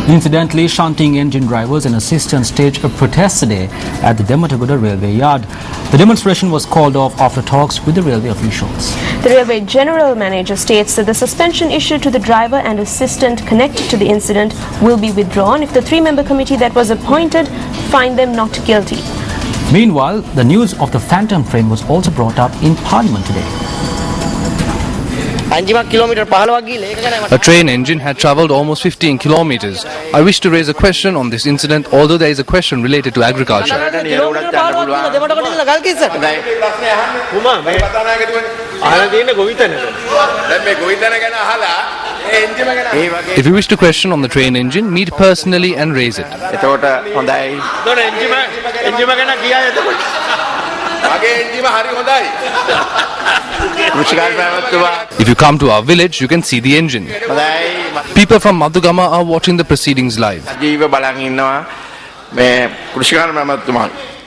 Incidentally, shunting engine drivers and assistants staged a protest today at the Dematagoda railway yard. The demonstration was called off after talks with the railway officials. The railway general manager states that the suspension issued to the driver and assistant connected to the incident will be withdrawn if the three-member committee that was appointed find them not guilty. Meanwhile, the news of the phantom train was also brought up in Parliament today. A train engine had travelled almost 15 kilometres. I wish to raise a question on this incident, although there is a question related to agriculture. If you wish to question on the train engine, meet personally and raise it. If you come to our village, you can see the engine. People from Madugama are watching the proceedings live.